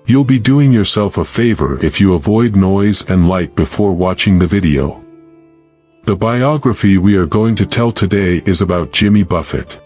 You'll be doing yourself a favor if you avoid noise and light before watching the video. The biography we are going to tell today is about Jimmy Buffett.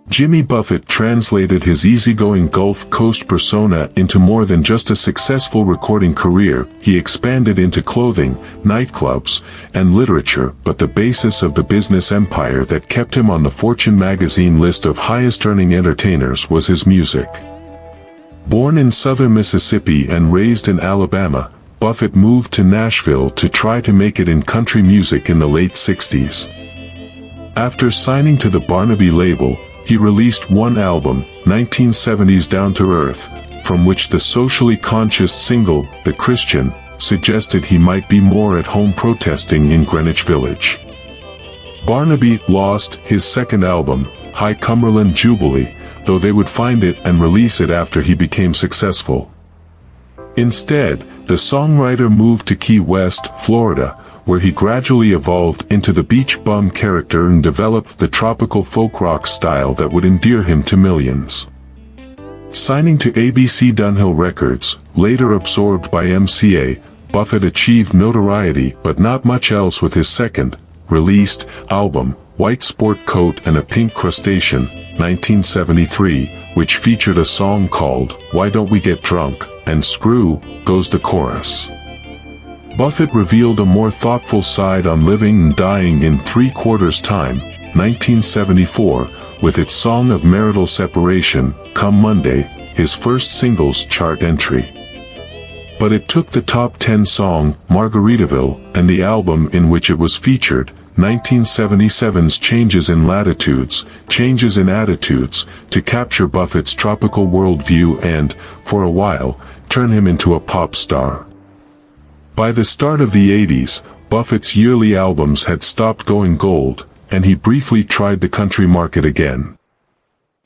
Jimmy Buffett translated his easygoing Gulf Coast persona into more than just a successful recording career. He expanded into clothing, nightclubs, and literature, but the basis of the business empire that kept him on the Fortune magazine list of highest-earning entertainers was his music. Born in southern Mississippi and raised in Alabama, Buffett moved to Nashville to try to make it in country music in the late 60s. After signing to the Barnaby label, he released one album, 1970's Down to Earth, from which the socially conscious single, The Christian, suggested he might be more at home protesting in Greenwich Village. Barnaby lost his second album, High Cumberland Jubilee, though they would find it and release it after he became successful. Instead, the songwriter moved to Key West, Florida, where he gradually evolved into the beach bum character and developed the tropical folk rock style that would endear him to millions. Signing to ABC Dunhill Records, later absorbed by MCA, Buffett achieved notoriety but not much else with his second, released, album, White Sport Coat and a Pink Crustacean, 1973, which featured a song called Why Don't We Get Drunk, and Screw Goes the Chorus. Buffett revealed a more thoughtful side on living and dying in 3/4 Time, 1974, with its song of marital separation, Come Monday, his first singles chart entry. But it took the top 10 song, Margaritaville, and the album in which it was featured, 1977's Changes in Latitudes, Changes in Attitudes, to capture Buffett's tropical worldview and, for a while, turn him into a pop star. By the start of the 80s, Buffett's yearly albums had stopped going gold, and he briefly tried the country market again.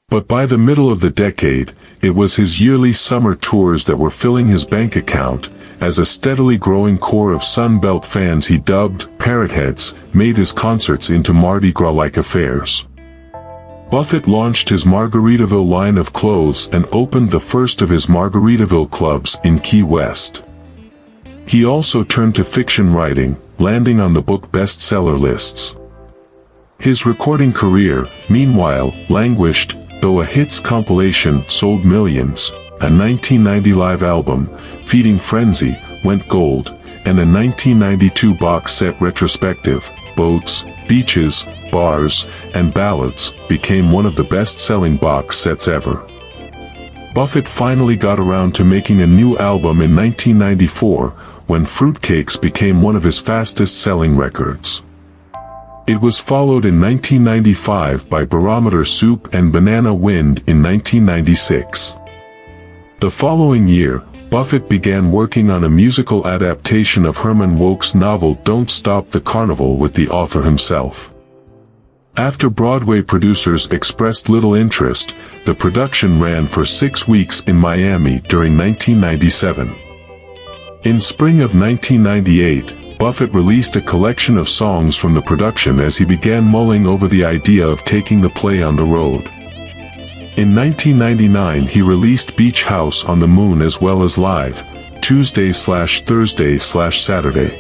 But by the middle of the decade, it was his yearly summer tours that were filling his bank account, as a steadily growing core of Sun Belt fans he dubbed Parrotheads made his concerts into Mardi Gras-like affairs. Buffett launched his Margaritaville line of clothes and opened the first of his Margaritaville clubs in Key West. He also turned to fiction writing, landing on the book bestseller lists. His recording career, meanwhile, languished, though a hits compilation sold millions, a 1990 live album, Feeding Frenzy, went gold, and a 1992 box set retrospective, Boats, Beaches, Bars, and Ballads, became one of the best-selling box sets ever. Buffett finally got around to making a new album in 1994, when Fruitcakes became one of his fastest-selling records. It was followed in 1995 by Barometer Soup and Banana Wind in 1996. The following year, Buffett began working on a musical adaptation of Herman Wouk's novel Don't Stop the Carnival with the author himself. After Broadway producers expressed little interest, the production ran for 6 weeks in Miami during 1997. In spring of 1998, Buffett released a collection of songs from the production as he began mulling over the idea of taking the play on the road. In 1999 he released Beach House on the Moon as well as Live, Tuesday/Thursday/Saturday.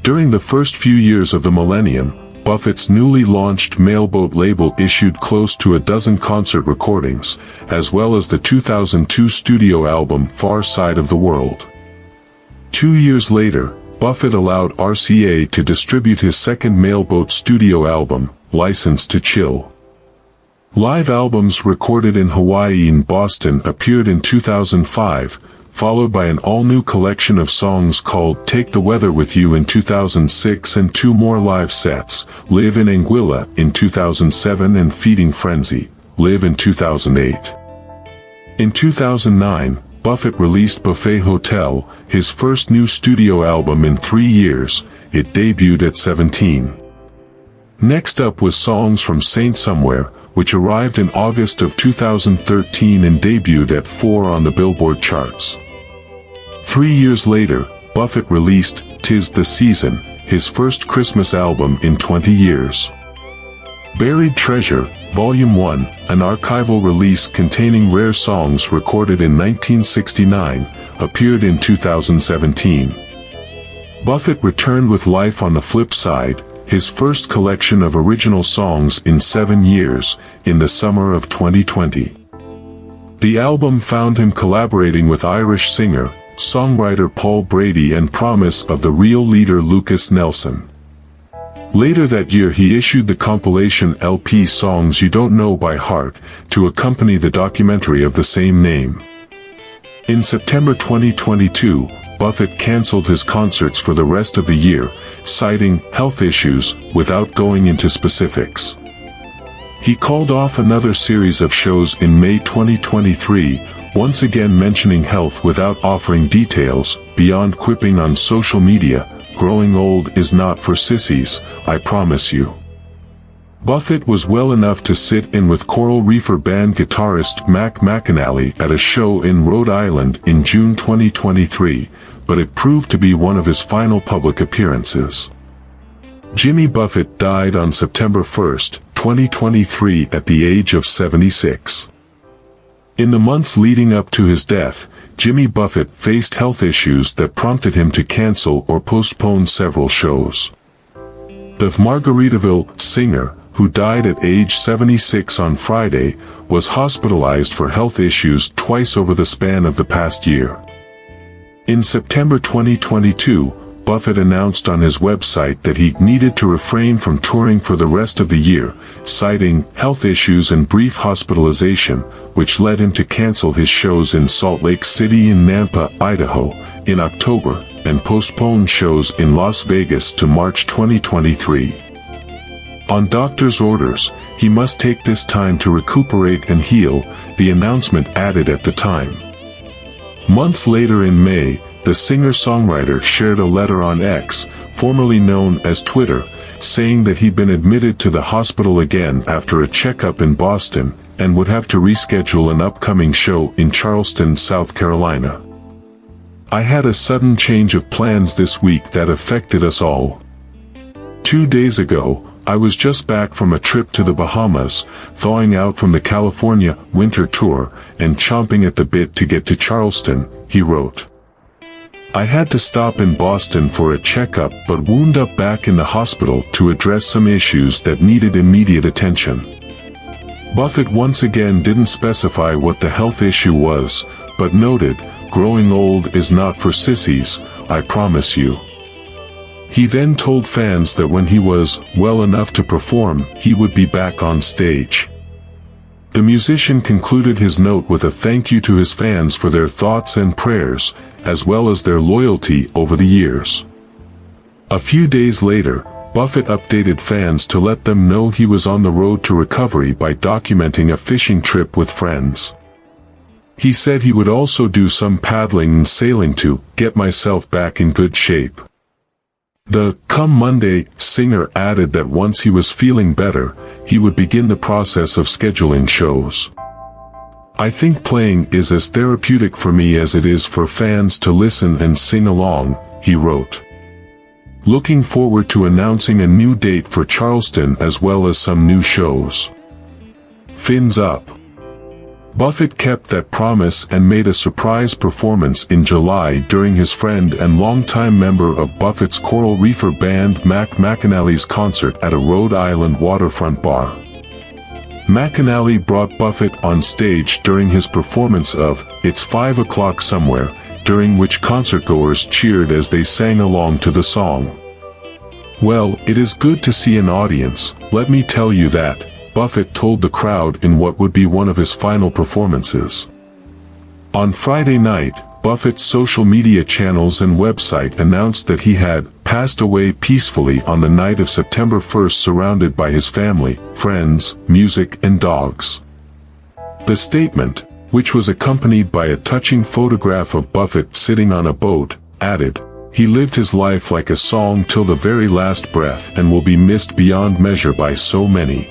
During the first few years of the millennium, Buffett's newly launched Mailboat label issued close to a dozen concert recordings, as well as the 2002 studio album Far Side of the World. 2 years later, Buffett allowed RCA to distribute his second Mailboat studio album, License to Chill. Live albums recorded in Hawaii and Boston appeared in 2005, followed by an all-new collection of songs called Take the Weather With You in 2006 and 2 more live sets, Live in Anguilla in 2007 and Feeding Frenzy, Live in 2008. In 2009, Buffett released Buffet Hotel, his first new studio album in 3 years. It debuted at 17. Next up was Songs from Saint Somewhere, which arrived in August of 2013 and debuted at 4 on the Billboard charts. 3 years later, Buffett released "'Tis the Season," his first Christmas album in 20 years. Buried Treasure, Volume 1, an archival release containing rare songs recorded in 1969, appeared in 2017. Buffett returned with Life on the Flip Side, his first collection of original songs in 7 years, in the summer of 2020. The album found him collaborating with Irish singer, songwriter Paul Brady and Promise of the Real leader Lucas Nelson. Later that year he issued the compilation LP Songs You Don't Know by Heart, to accompany the documentary of the same name. In September 2022, Buffett cancelled his concerts for the rest of the year, citing health issues, without going into specifics. He called off another series of shows in May 2023, once again mentioning health without offering details, beyond quipping on social media, "Growing old is not for sissies, I promise you." Buffett was well enough to sit in with Coral Reefer Band guitarist Mac McAnally at a show in Rhode Island in June 2023, but it proved to be one of his final public appearances. Jimmy Buffett died on September 1, 2023 at the age of 76. In the months leading up to his death, Jimmy Buffett faced health issues that prompted him to cancel or postpone several shows. The Margaritaville singer, who died at age 76 on Friday, was hospitalized for health issues twice over the span of the past year. In September 2022, Buffett announced on his website that he needed to refrain from touring for the rest of the year, citing health issues and brief hospitalization, which led him to cancel his shows in Salt Lake City and Nampa, Idaho, in October, and postpone shows in Las Vegas to March 2023. On doctor's orders, he must take this time to recuperate and heal, the announcement added at the time. Months later in May, the singer-songwriter shared a letter on X, formerly known as Twitter, saying that he'd been admitted to the hospital again after a checkup in Boston, and would have to reschedule an upcoming show in Charleston, South Carolina. "I had a sudden change of plans this week that affected us all. 2 days ago, I was just back from a trip to the Bahamas, thawing out from the California winter tour, and chomping at the bit to get to Charleston," he wrote. "I had to stop in Boston for a checkup but wound up back in the hospital to address some issues that needed immediate attention." Buffett once again didn't specify what the health issue was, but noted, "Growing old is not for sissies, I promise you." He then told fans that when he was well enough to perform, he would be back on stage. The musician concluded his note with a thank you to his fans for their thoughts and prayers, as well as their loyalty over the years. A few days later, Buffett updated fans to let them know he was on the road to recovery by documenting a fishing trip with friends. He said he would also do some paddling and sailing to get myself back in good shape. The "Come Monday" singer added that once he was feeling better, he would begin the process of scheduling shows. "I think playing is as therapeutic for me as it is for fans to listen and sing along," he wrote. Looking forward to announcing a new date for Charleston as well as some new shows. Fins up. Buffett kept that promise and made a surprise performance in July during his friend and longtime member of Buffett's Coral Reefer Band Mac McAnally's concert at a Rhode Island waterfront bar. McAnally brought Buffett on stage during his performance of "It's 5 O'Clock Somewhere," during which concertgoers cheered as they sang along to the song. "Well, it is good to see an audience, let me tell you that," Buffett told the crowd in what would be one of his final performances. On Friday night, Buffett's social media channels and website announced that he had passed away peacefully on the night of September 1st, surrounded by his family, friends, music and dogs. The statement, which was accompanied by a touching photograph of Buffett sitting on a boat, added, "He lived his life like a song till the very last breath and will be missed beyond measure by so many."